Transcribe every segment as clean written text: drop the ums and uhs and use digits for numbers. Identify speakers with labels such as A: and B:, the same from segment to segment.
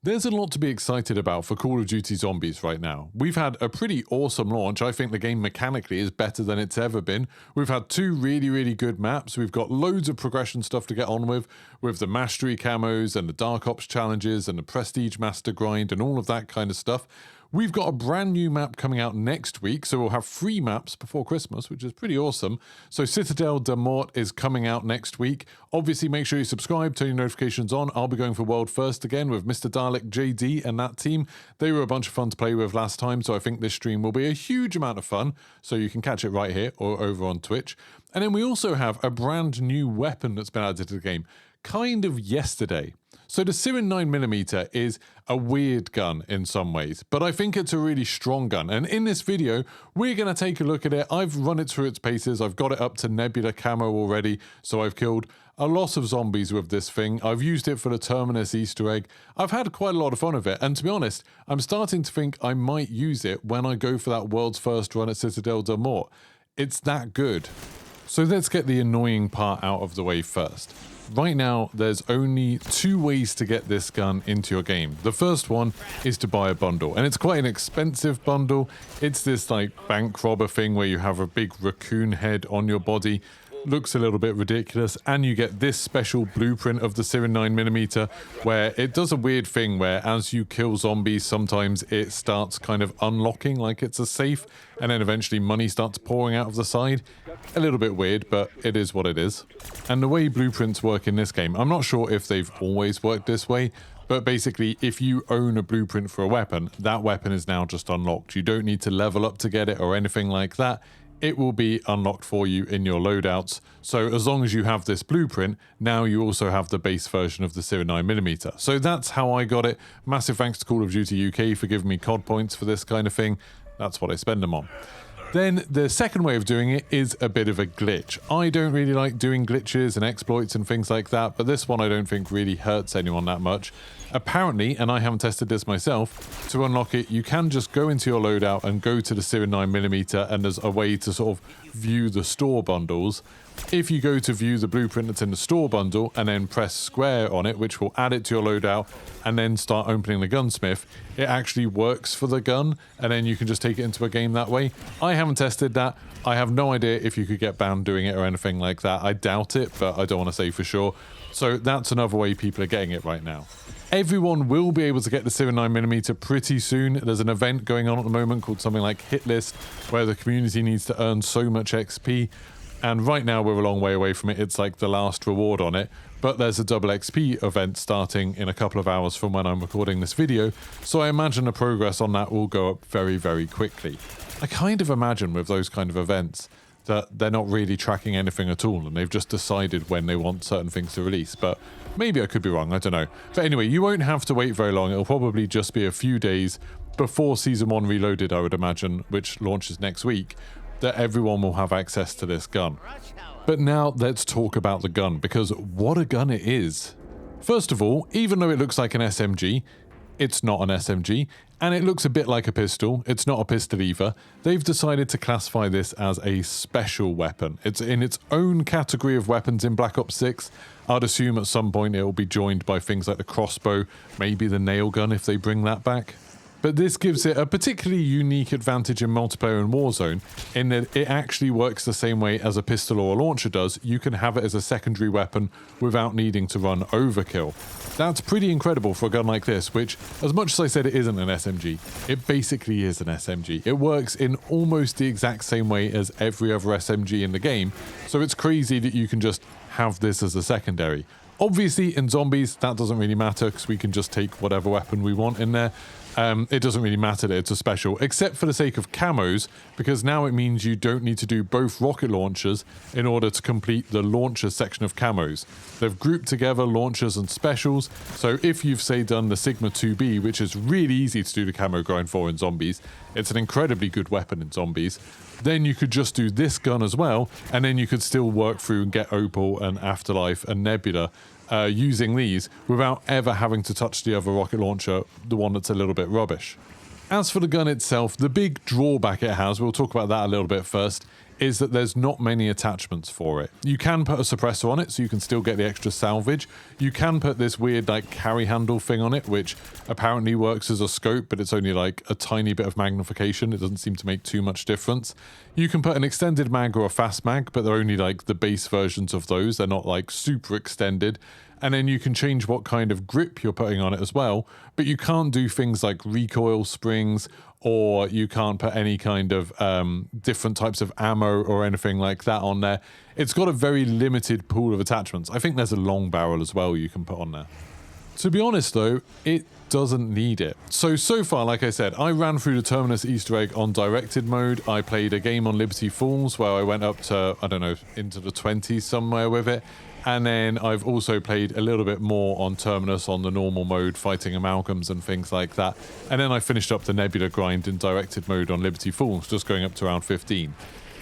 A: There's a lot to be excited about for Call of Duty Zombies right now. We've had a pretty awesome launch. I think the game mechanically is better than it's ever been. We've had two really good maps. We've got loads of progression stuff to get on with the Mastery camos and the Dark Ops challenges and the Prestige Master grind and all of that kind of stuff. We've got a brand new map coming out next week, so we'll have 3 maps before Christmas, which is pretty awesome. So Citadel de Mort is coming out next week. Obviously, make sure you subscribe, turn your notifications on. I'll be going for World First again with Mr. Dalek JD and that team. They were a bunch of fun to play with last time, so I think this stream will be a huge amount of fun. So you can catch it right here or over on Twitch. And then we also have a brand new weapon that's been added to the game, kind of yesterday. So the Sirin 9mm is a weird gun in some ways, but I think it's a really strong gun. And in this video, we're going to take a look at it. I've run it through its paces. I've got it up to Nebula camo already. So I've killed a lot of zombies with this thing. I've used it for the Terminus Easter egg. I've had quite a lot of fun with it. And to be honest, I'm starting to think I might use it when I go for that world's first run at Citadel de Mort. It's that good. So let's get the annoying part out of the way first. Right now, there's only 2 ways to get this gun into your game. The first one is to buy a bundle, and it's quite an expensive bundle. It's this like bank robber thing where you have a big raccoon head on your body. Looks a little bit ridiculous, and you get this special blueprint of the Sirin 9mm where it does a weird thing where as you kill zombies, sometimes it starts kind of unlocking like it's a safe, and then eventually money starts pouring out of the side. A little bit weird, but it is what it is. And the way blueprints work in this game, I'm not sure if they've always worked this way, but basically if you own a blueprint for a weapon, that weapon is now just unlocked. You don't need to level up to get it or anything like that. It will be unlocked for you in your loadouts. So as long as you have this blueprint, now you also have the base version of the Sirin 9mm. So that's how I got it. Massive thanks to Call of Duty UK for giving me COD points for this kind of thing. That's what I spend them on. Then the second way of doing it is a bit of a glitch. I don't really like doing glitches and exploits and things like that, but this one I don't think really hurts anyone that much. Apparently, and I haven't tested this myself, to unlock it, you can just go into your loadout and go to the Sirin 9mm, and there's a way to sort of view the store bundles. If you go to view the blueprint that's in the store bundle and then press square on it, which will add it to your loadout, and then start opening the gunsmith, it actually works for the gun, and then you can just take it into a game that way. I haven't tested that. I have no idea if you could get banned doing it or anything like that. I doubt it, but I don't want to say for sure. So that's another way people are getting it right now. Everyone will be able to get the Sirin 9mm pretty soon. There's an event going on at the moment called something like Hit List, where the community needs to earn so much XP. And right now we're a long way away from it. It's like the last reward on it. But there's a double XP event starting in a couple of hours from when I'm recording this video. So I imagine the progress on that will go up very quickly. I kind of imagine with those kind of events that they're not really tracking anything at all, and they've just decided when they want certain things to release. But maybe I could be wrong, I don't know. But anyway, you won't have to wait very long. It'll probably just be a few days before Season 1 Reloaded, I would imagine, which launches next week, that everyone will have access to this gun. But now let's talk about the gun, because what a gun it is. First of all, even though it looks like an SMG, it's not an SMG, and it looks a bit like a pistol. It's not a pistol either. They've decided to classify this as a special weapon. It's in its own category of weapons in Black Ops 6. I'd assume at some point it will be joined by things like the crossbow, maybe the nail gun if they bring that back. But this gives it a particularly unique advantage in multiplayer and Warzone, in that it actually works the same way as a pistol or a launcher does. You can have it as a secondary weapon without needing to run overkill. That's pretty incredible for a gun like this, which, as much as I said it isn't an SMG, it basically is an SMG. It works in almost the exact same way as every other SMG in the game, so it's crazy that you can just have this as a secondary. Obviously, in zombies, that doesn't really matter because we can just take whatever weapon we want in there. It doesn't really matter that it's a special, except for the sake of camos, because now it means you don't need to do both rocket launchers in order to complete the launcher section of camos. They've grouped together launchers and specials, so if you've, say, done the Sigma 2B, which is really easy to do the camo grind for in zombies, it's an incredibly good weapon in zombies, then you could just do this gun as well, and then you could still work through and get Opal and Afterlife and Nebula using these without ever having to touch the other rocket launcher, the one that's a little bit rubbish. As for the gun itself, the big drawback it has, we'll talk about that a little bit first, is that there's not many attachments for it. You can put a suppressor on it, so you can still get the extra salvage. You can put this weird like carry handle thing on it, which apparently works as a scope, but it's only like a tiny bit of magnification. It doesn't seem to make too much difference. You can put an extended mag or a fast mag, but they're only like the base versions of those. They're not like super extended. And then you can change what kind of grip you're putting on it as well, but you can't do things like recoil springs, or you can't put any kind of different types of ammo or anything like that on there. It's got a very limited pool of attachments. I think there's a long barrel as well you can put on there. To be honest though, it doesn't need it. So far, like I said, I ran through the Terminus Easter egg on directed mode. I played a game on Liberty Falls where I went up to, I don't know, into the 20s somewhere with it. And then I've also played a little bit more on Terminus on the normal mode, fighting amalgams and things like that. And then I finished up the Nebula grind in directed mode on Liberty Falls, just going up to around 15.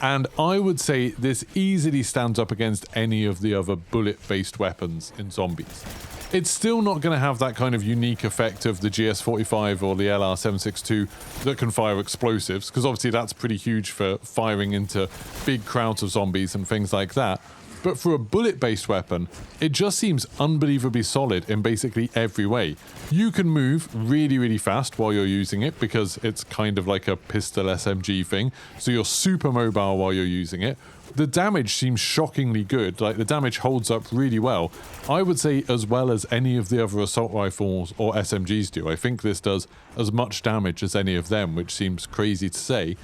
A: And I would say this easily stands up against any of the other bullet-based weapons in zombies. It's still not going to have that kind of unique effect of the GS45 or the LR762 that can fire explosives, because obviously that's pretty huge for firing into big crowds of zombies and things like that. But for a bullet-based weapon, it just seems unbelievably solid in basically every way. You can move really, really fast while you're using it because it's kind of like a pistol SMG thing, so you're super mobile while you're using it. The damage seems shockingly good, like the damage holds up really well. I would say as well as any of the other assault rifles or SMGs do. I think this does as much damage as any of them, which seems crazy to say.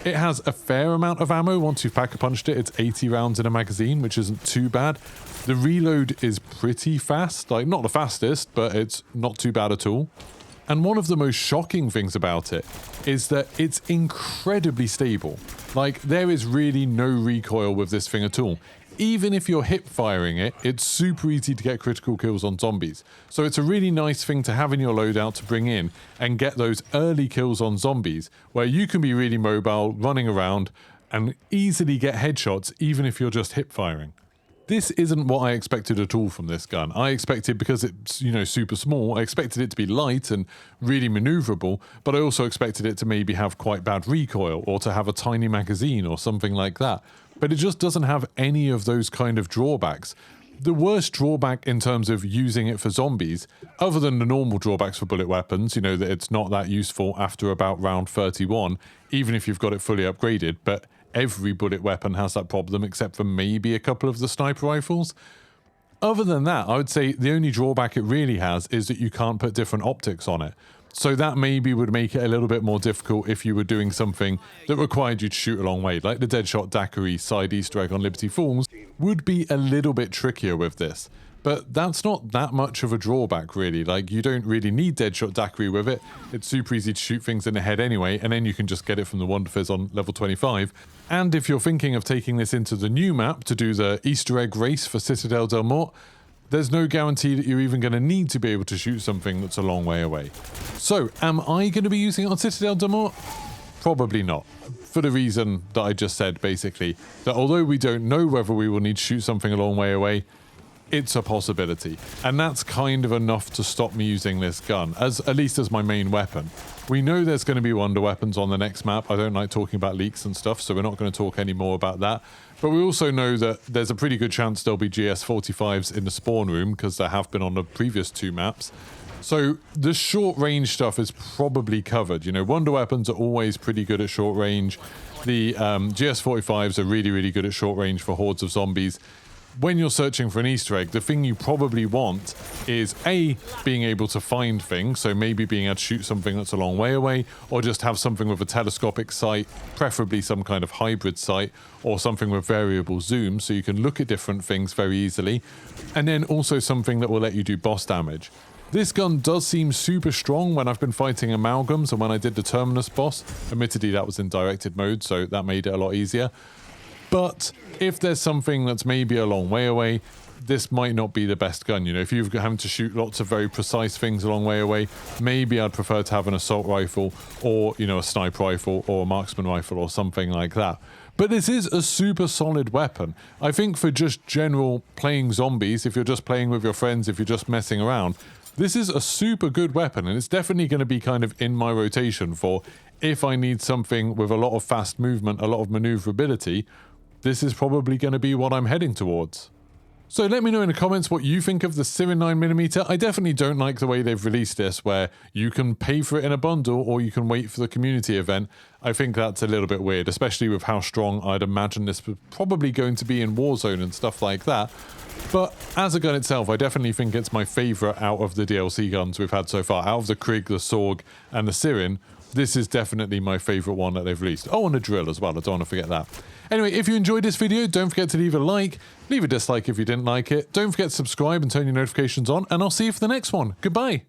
A: It has a fair amount of ammo once you've pack-a-punched it. It's 80 rounds in a magazine, which isn't too bad. The reload is pretty fast, like not the fastest, but it's not too bad at all. And one of the most shocking things about it is that it's incredibly stable. Like, there is really no recoil with this thing at all. Even if you're hip firing it, it's super easy to get critical kills on zombies. So it's a really nice thing to have in your loadout to bring in and get those early kills on zombies where you can be really mobile, running around and easily get headshots even if you're just hip firing. This isn't what I expected at all from this gun. I expected, because it's, you know, super small, I expected it to be light and really maneuverable, but I also expected it to maybe have quite bad recoil or to have a tiny magazine or something like that. But it just doesn't have any of those kind of drawbacks. The worst drawback in terms of using it for zombies, other than the normal drawbacks for bullet weapons, you know, that it's not that useful after about round 31, even if you've got it fully upgraded, but every bullet weapon has that problem except for maybe a couple of the sniper rifles. Other than that, I would say the only drawback it really has is that you can't put different optics on it. So that maybe would make it a little bit more difficult if you were doing something that required you to shoot a long way, like the Deadshot Daiquiri side Easter egg on Liberty Falls would be a little bit trickier with this. But that's not that much of a drawback, really. Like, you don't really need Deadshot Daiquiri with it. It's super easy to shoot things in the head anyway, and then you can just get it from the Wonder Fizz on level 25. And if you're thinking of taking this into the new map to do the Easter egg race for Citadel Del Mort, there's no guarantee that you're even going to need to be able to shoot something that's a long way away. So, am I going to be using it on Citadel Del Mort? Probably not. For the reason that I just said, basically. That although we don't know whether we will need to shoot something a long way away, it's a possibility. And that's kind of enough to stop me using this gun, at least as my main weapon. We know there's going to be wonder weapons on the next map. I don't like talking about leaks and stuff, so we're not going to talk any more about that. But we also know that there's a pretty good chance there'll be GS45s in the spawn room, because there have been on the previous two maps. So the short range stuff is probably covered. You know, wonder weapons are always pretty good at short range. The GS45s are really, really good at short range for hordes of zombies. When you're searching for an Easter egg, the thing you probably want is A, being able to find things, so maybe being able to shoot something that's a long way away, or just have something with a telescopic sight, preferably some kind of hybrid sight, or something with variable zoom, so you can look at different things very easily, and then also something that will let you do boss damage. This gun does seem super strong when I've been fighting amalgams and when I did the Terminus boss. Admittedly, that was in directed mode, so that made it a lot easier. But if there's something that's maybe a long way away, this might not be the best gun. You know, if you're having to shoot lots of very precise things a long way away, maybe I'd prefer to have an assault rifle or, you know, a sniper rifle or a marksman rifle or something like that. But this is a super solid weapon. I think for just general playing zombies, if you're just playing with your friends, if you're just messing around, this is a super good weapon, and it's definitely going to be kind of in my rotation for if I need something with a lot of fast movement, a lot of maneuverability. This is probably going to be what I'm heading towards. So let me know in the comments what you think of the Sirin 9mm. I definitely don't like the way they've released this, where you can pay for it in a bundle or you can wait for the community event. I think that's a little bit weird, especially with how strong I'd imagine this was probably going to be in Warzone and stuff like that. But as a gun itself, I definitely think it's my favourite out of the DLC guns we've had so far. Out of the Krig, the Sorg, and the Sirin, this is definitely my favourite one that they've released. Oh, and the drill as well, I don't want to forget that. Anyway, if you enjoyed this video, don't forget to leave a like, leave a dislike if you didn't like it, don't forget to subscribe and turn your notifications on, and I'll see you for the next one. Goodbye!